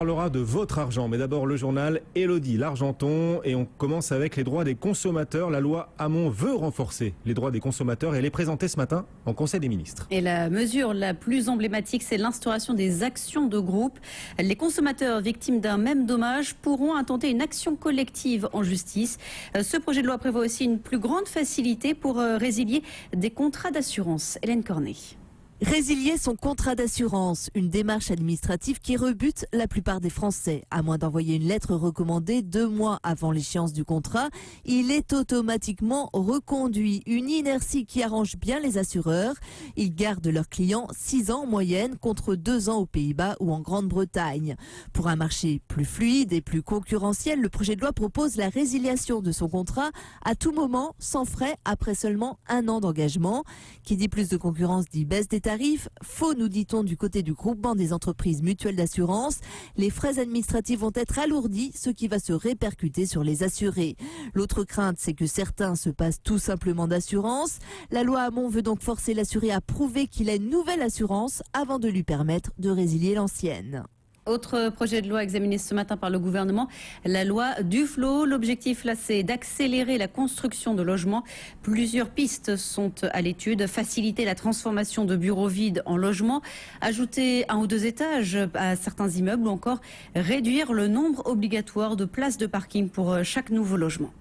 On parlera de votre argent, mais d'abord le journal Élodie Largenton et on commence avec les droits des consommateurs. La loi Hamon veut renforcer les droits des consommateurs et elle est présentée ce matin en Conseil des ministres. Et la mesure la plus emblématique, c'est l'instauration des actions de groupe. Les consommateurs victimes d'un même dommage pourront intenter une action collective en justice. Ce projet de loi prévoit aussi une plus grande facilité pour résilier des contrats d'assurance. Hélène Cornet. Résilier son contrat d'assurance, une démarche administrative qui rebute la plupart des Français. À moins d'envoyer une lettre recommandée 2 mois avant l'échéance du contrat, il est automatiquement reconduit. Une inertie qui arrange bien les assureurs. Ils gardent leurs clients 6 ans en moyenne contre 2 ans aux Pays-Bas ou en Grande-Bretagne. Pour un marché plus fluide et plus concurrentiel, le projet de loi propose la résiliation de son contrat à tout moment, sans frais, après seulement 1 an d'engagement. Qui dit plus de concurrence dit baisse des tarifs. Faux, nous dit-on du côté du groupement des entreprises mutuelles d'assurance. Les frais administratifs vont être alourdis, ce qui va se répercuter sur les assurés. L'autre crainte, c'est que certains se passent tout simplement d'assurance. La loi Hamon veut donc forcer l'assuré à prouver qu'il a une nouvelle assurance avant de lui permettre de résilier l'ancienne. Autre projet de loi examiné ce matin par le gouvernement, la loi Duflot. L'objectif là, c'est d'accélérer la construction de logements. Plusieurs pistes sont à l'étude. Faciliter la transformation de bureaux vides en logements, ajouter 1 ou 2 étages à certains immeubles ou encore réduire le nombre obligatoire de places de parking pour chaque nouveau logement.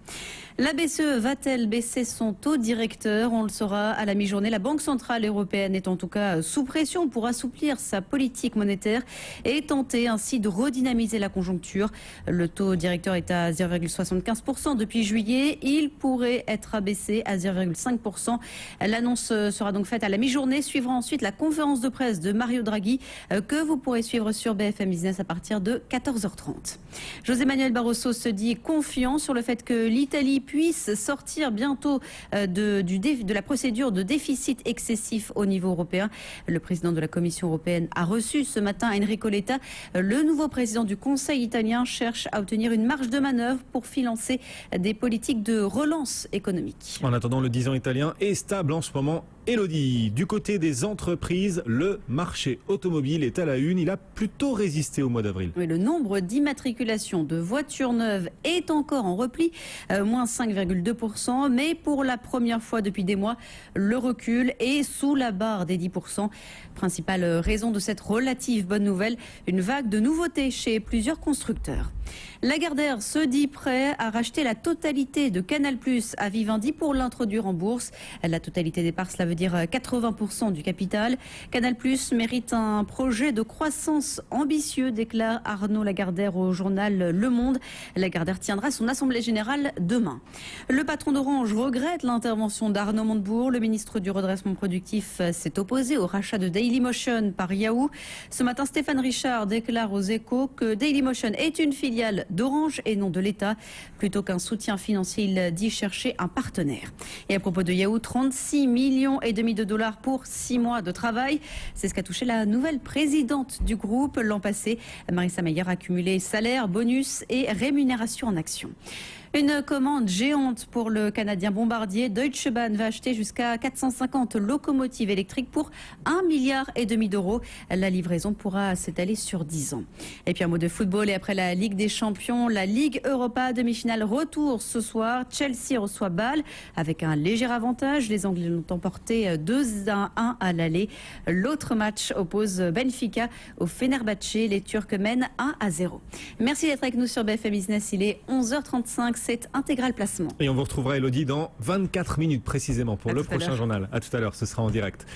La BCE va-t-elle baisser son taux directeur? On le saura à la mi-journée. La Banque centrale européenne est en tout cas sous pression pour assouplir sa politique monétaire et tenter ainsi de redynamiser la conjoncture. Le taux directeur est à 0,75% depuis juillet. Il pourrait être abaissé à 0,5%. L'annonce sera donc faite à la mi-journée. Suivra ensuite la conférence de presse de Mario Draghi que vous pourrez suivre sur BFM Business à partir de 14h30. José Manuel Barroso se dit confiant sur le fait que l'Italie puisse sortir bientôt de la procédure de déficit excessif au niveau européen. Le président de la Commission européenne a reçu ce matin Enrico Letta. Le nouveau président du Conseil italien cherche à obtenir une marge de manœuvre pour financer des politiques de relance économique. En attendant, le 10 ans italien est stable en ce moment. Élodie, du côté des entreprises, le marché automobile est à la une. Il a plutôt résisté au mois d'avril. Oui, le nombre d'immatriculations de voitures neuves est encore en repli, moins 5,2%. Mais pour la première fois depuis des mois, le recul est sous la barre des 10%. Principale raison de cette relative bonne nouvelle, une vague de nouveautés chez plusieurs constructeurs. Lagardère se dit prêt à racheter la totalité de Canal+ à Vivendi pour l'introduire en bourse. La totalité des parts, cela veut dire 80% du capital. Canal+ mérite un projet de croissance ambitieux, déclare Arnaud Lagardère au journal Le Monde. Lagardère tiendra son assemblée générale demain. Le patron d'Orange regrette l'intervention d'Arnaud Montebourg. Le ministre du redressement productif s'est opposé au rachat de Dailymotion par Yahoo. Ce matin, Stéphane Richard déclare aux Échos que Dailymotion est une filiale d'Orange et non de l'État. Plutôt qu'un soutien financier, il dit chercher un partenaire. Et à propos de Yahoo, 36,5 millions de dollars pour 6 mois de travail. C'est ce qu'a touché la nouvelle présidente du groupe l'an passé. Marissa Mayer a cumulé salaire, bonus et rémunération en actions. Une commande géante pour le Canadien Bombardier. Deutsche Bahn va acheter jusqu'à 450 locomotives électriques pour 1,5 milliard d'euros. La livraison pourra s'étaler sur 10 ans. Et puis un mot de football et après la Ligue des Champions, la Ligue Europa demi-finale retour ce soir. Chelsea reçoit Bâle avec un léger avantage. Les Anglais l'ont emporté 2-1 à l'aller. L'autre match oppose Benfica au Fenerbahçe. Les Turcs mènent 1-0. Merci d'être avec nous sur BFM Business. Il est 11h35. C'est Intégral Placement. Et on vous retrouvera, Élodie, dans 24 minutes précisément pour le prochain journal. À tout à l'heure, ce sera en direct.